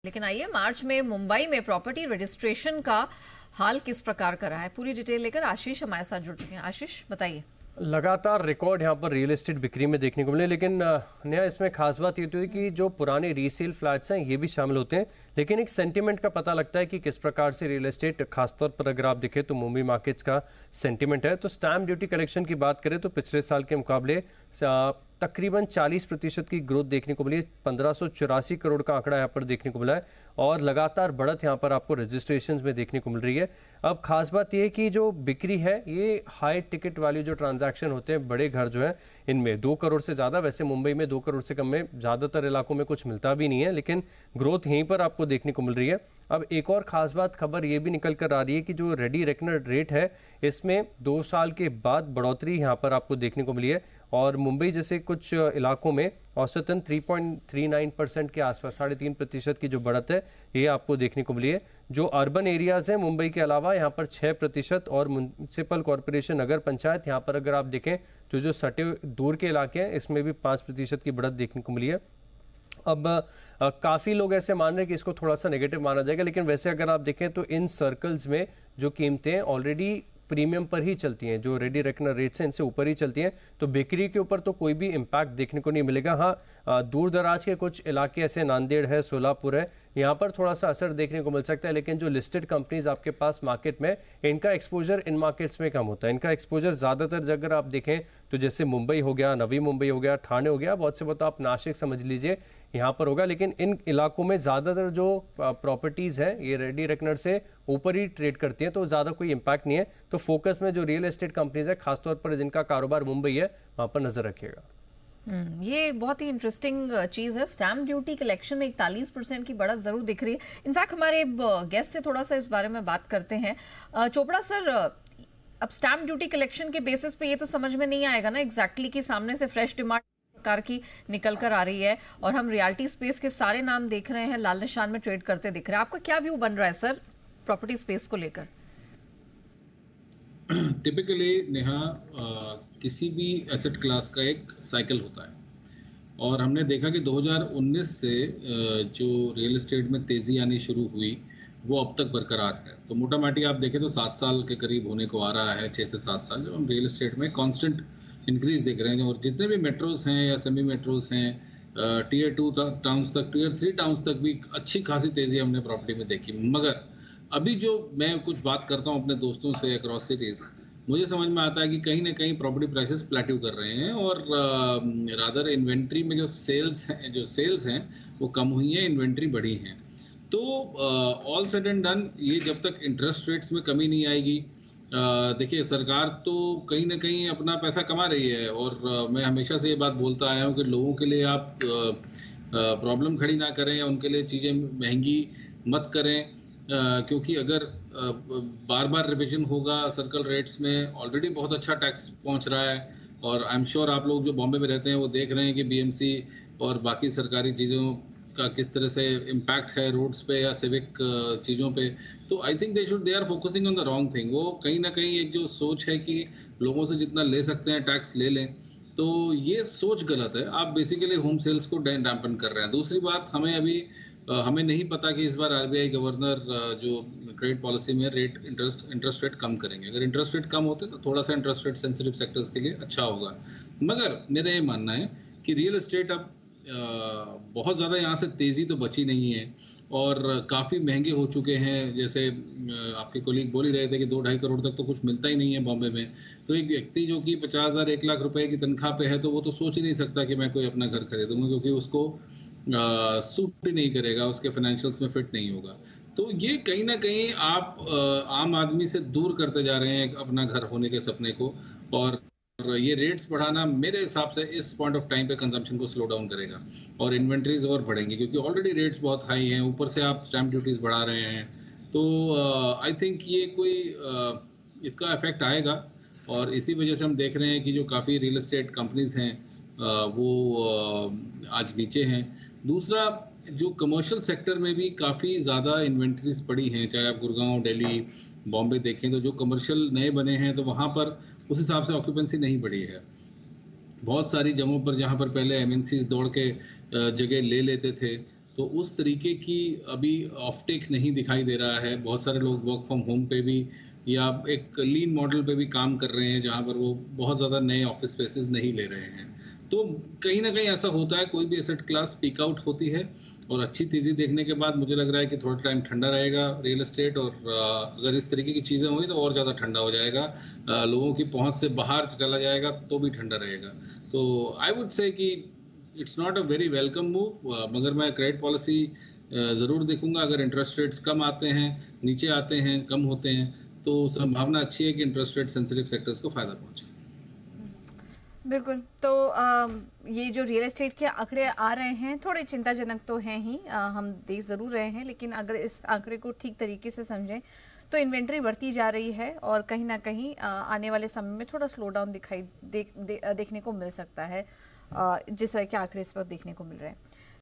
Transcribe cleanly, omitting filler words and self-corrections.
लेकिन आइए मार्च में मुंबई में प्रॉपर्टी रजिस्ट्रेशन का हाल किस प्रकार का रहा है, पूरी डिटेल लेकर आशीष हमारे साथ जुड़ चुके हैं। आशीष बताइए। लगातार रिकॉर्ड यहाँ पर रियल एस्टेट बिक्री में देखने को मिले, लेकिन नया इसमें खास बात ये तो है कि जो पुराने रीसेल फ्लैट्स हैं ये भी शामिल होते हैं, लेकिन एक सेंटीमेंट का पता लगता है कि किस प्रकार से रियल एस्टेट खासतौर पर अगर आप देखें तो मुंबई मार्केट्स का सेंटीमेंट है। तो स्टैम्प ड्यूटी कलेक्शन की बात करें तो पिछले साल के मुकाबले तकरीबन 40% की ग्रोथ देखने को मिली है। 1584 करोड़ का आंकड़ा यहाँ पर देखने को मिला है और लगातार बढ़त यहाँ पर आपको रजिस्ट्रेशंस में देखने को मिल रही है। अब खास बात यह है कि जो बिक्री है ये हाई टिकट वाली जो ट्रांजैक्शन होते हैं, बड़े घर जो है इनमें 2 करोड़ से ज़्यादा, वैसे मुंबई में 2 करोड़ से कम में ज़्यादातर इलाकों में कुछ मिलता भी नहीं है, लेकिन ग्रोथ यहीं पर आपको देखने को मिल रही है। अब एक और ख़ास बात खबर ये भी निकल कर आ रही है कि जो रेडी रेकनर रेट है इसमें 2 साल के बाद बढ़ोतरी यहाँ पर आपको देखने को मिली है और मुंबई जैसे कुछ इलाकों में औसतन 3.39% के आसपास 3.5% की जो बढ़त है ये आपको देखने को मिली है। जो अर्बन एरियाज़ हैं मुंबई के अलावा यहाँ पर 6% और म्युनिसिपल कॉरपोरेशन नगर पंचायत यहाँ पर अगर आप देखें तो जो सटे दूर के इलाके हैं इसमें भी 5% की बढ़त देखने को मिली है। अब काफ़ी लोग ऐसे मान रहे हैं कि इसको थोड़ा सा नेगेटिव माना जाएगा, लेकिन वैसे अगर आप देखें तो इन सर्कल्स में जो कीमतें ऑलरेडी प्रीमियम पर ही चलती हैं, जो रेडी रेकनर रेट्स हैं इनसे ऊपर ही चलती हैं, तो बिक्री के ऊपर तो कोई भी इम्पैक्ट देखने को नहीं मिलेगा। हाँ, दूर दराज के कुछ इलाके ऐसे नांदेड़ है, सोलापुर है, यहाँ पर थोड़ा सा असर देखने को मिल सकता है, लेकिन जो लिस्टेड कंपनीज आपके पास मार्केट में इनका एक्सपोजर इन मार्केट्स में कम होता है। इनका एक्सपोजर ज़्यादातर अगर आप देखें तो जैसे मुंबई हो गया, नवी मुंबई हो गया, ठाणे हो गया, बहुत से बहुत आप नासिक समझ लीजिए यहाँ पर होगा, लेकिन इन इलाकों में ज़्यादातर जो प्रॉपर्टीज़ हैं ये रेडी रेकनर से ऊपर ही ट्रेड करती हैं, तो ज़्यादा कोई इम्पैक्ट नहीं है। तो फोकस में जो रियल एस्टेट कंपनीज है खासतौर पर जिनका कारोबार मुंबई है वहाँ पर नजर रखिएगा। ये बहुत ही इंटरेस्टिंग चीज़ है। स्टैम्प ड्यूटी कलेक्शन में 41% की बढ़त जरूर दिख रही है। इनफैक्ट हमारे गेस्ट से थोड़ा सा इस बारे में बात करते हैं। चोपड़ा सर, अब स्टैम्प ड्यूटी कलेक्शन के बेसिस पे ये तो समझ में नहीं आएगा ना एग्जैक्टली कि सामने से फ्रेश डिमांड प्रकार की निकल कर आ रही है और हम रियलिटी स्पेस के सारे नाम देख रहे हैं लाल निशान में ट्रेड करते दिख रहे हैं। आपका क्या व्यू बन रहा है सर प्रॉपर्टी स्पेस को लेकर? टिपिकली नेहा, किसी भी एसेट क्लास का एक साइकिल होता है और हमने देखा कि 2019 से जो रियल एस्टेट में तेज़ी आनी शुरू हुई वो अब तक बरकरार है। तो मोटा माटी आप देखें तो 7 साल के करीब होने को आ रहा है, 6 से 7 साल, जब हम रियल एस्टेट में कांस्टेंट इंक्रीज देख रहे हैं। और जितने भी मेट्रोज हैं या सेमी मेट्रोज हैं, टीयर 2 टाउन्स तक, टीयर 3 टाउन्स तक भी अच्छी खासी तेज़ी हमने प्रॉपर्टी में देखी। मगर अभी जो मैं कुछ बात करता हूँ अपने दोस्तों से अक्रॉस सिटीज़, मुझे समझ में आता है कि कहीं ना कहीं प्रॉपर्टी प्राइसेस प्लेट्यू कर रहे हैं और रादर इन्वेंट्री में जो सेल्स हैं वो कम हुई हैं, इन्वेंट्री बढ़ी हैं। तो ऑल सेड एंड डन, ये जब तक इंटरेस्ट रेट्स में कमी नहीं आएगी, देखिए सरकार तो कहीं ना कहीं अपना पैसा कमा रही है और मैं हमेशा से ये बात बोलता आया हूँ कि लोगों के लिए आप प्रॉब्लम खड़ी ना करें या उनके लिए चीज़ें महंगी मत करें, क्योंकि अगर बार बार रिविजन होगा सर्कल रेट्स में, ऑलरेडी बहुत अच्छा टैक्स पहुंच रहा है। और आई एम श्योर आप लोग जो बॉम्बे में रहते हैं वो देख रहे हैं कि बीएमसी और बाकी सरकारी चीज़ों का किस तरह से इम्पैक्ट है रोड्स पे या सिविक चीज़ों पे। तो I think they are focusing on the wrong thing. वो कहीं ना कहीं एक जो सोच है कि लोगों से जितना ले सकते हैं टैक्स ले लें, तो ये सोच गलत है। आप बेसिकली होम सेल्स को डैम्पन कर रहे हैं। दूसरी बात, हमें नहीं पता कि इस बार आरबीआई गवर्नर जो क्रेडिट पॉलिसी में इंटरेस्ट रेट कम करेंगे। अगर इंटरेस्ट रेट कम होते तो थोड़ा सा इंटरेस्ट रेट सेंसिटिव सेक्टर्स के लिए अच्छा होगा। मगर मेरा ये मानना है कि रियल एस्टेट अब बहुत ज़्यादा यहाँ से तेज़ी तो बची नहीं है और काफ़ी महंगे हो चुके हैं। जैसे आपके कोलीग बोल ही रहे थे कि 2-2.5 करोड़ तक तो कुछ मिलता ही नहीं है बॉम्बे में। तो एक व्यक्ति जो कि 50,000 1 लाख रुपए की तनख्वाह पे है तो वो तो सोच ही नहीं सकता कि मैं कोई अपना घर खरीदूंगा, क्योंकि उसको सूट ही नहीं करेगा, उसके फाइनेंशियल्स में फिट नहीं होगा। तो ये कहीं ना कहीं आप आम आदमी से दूर करते जा रहे हैं अपना घर होने के सपने को। और ये रेट्स बढ़ाना मेरे हिसाब से इस पॉइंट ऑफ टाइम पे कंजम्पशन को स्लो डाउन करेगा और इन्वेंट्रीज और बढ़ेंगी, क्योंकि ऑलरेडी रेट्स बहुत हाई हैं, ऊपर से आप स्टैम्प ड्यूटीज बढ़ा रहे हैं। तो आई थिंक ये कोई इसका इफेक्ट आएगा और इसी वजह से हम देख रहे हैं कि जो काफ़ी रियल एस्टेट कंपनीज हैं वो आज नीचे हैं। दूसरा, जो कमर्शियल सेक्टर में भी काफ़ी ज़्यादा इन्वेंट्रीज पड़ी हैं, चाहे आप गुड़गांव, दिल्ली, बॉम्बे देखें तो जो कमर्शियल नए बने हैं तो वहाँ पर उस हिसाब से ऑक्यूपेंसी नहीं बढ़ी है। बहुत सारी जगहों पर जहाँ पर पहले एमएनसीज दौड़ के जगह ले लेते थे, तो उस तरीके की अभी ऑफटेक नहीं दिखाई दे रहा है। बहुत सारे लोग वर्क फ्रॉम होम पे भी या एक लीन मॉडल पे भी काम कर रहे हैं, जहाँ पर वो बहुत ज़्यादा नए ऑफिस स्पेसेस नहीं ले रहे हैं। तो कहीं न कहीं ऐसा होता है, कोई भी एसेट क्लास पीक आउट होती है और अच्छी तेज़ी देखने के बाद मुझे लग रहा है कि थोड़ा टाइम ठंडा रहेगा रियल एस्टेट, और अगर इस तरीके की चीज़ें हुई तो और ज़्यादा ठंडा हो जाएगा। लोगों की पहुँच से बाहर चला जाएगा तो भी ठंडा रहेगा। तो आई वुड से कि it's not a very welcome move, मगर मैं क्रेडिट पॉलिसी ज़रूर देखूँगा। अगर इंटरेस्ट रेट्स कम आते हैं, नीचे आते हैं, कम होते हैं, तो संभावना अच्छी है कि इंटरेस्ट रेट सेंसिटिव सेक्टर्स को फ़ायदा पहुँचे। बिल्कुल। तो ये जो रियल एस्टेट के आंकड़े आ रहे हैं थोड़े चिंताजनक तो हैं ही, हम देख ज़रूर रहे हैं, लेकिन अगर इस आंकड़े को ठीक तरीके से समझें तो इन्वेंट्री बढ़ती जा रही है और कहीं ना कहीं आने वाले समय में थोड़ा स्लो डाउन देखने को मिल सकता है, जिस तरह के आंकड़े इस वक्त देखने को मिल रहे हैं।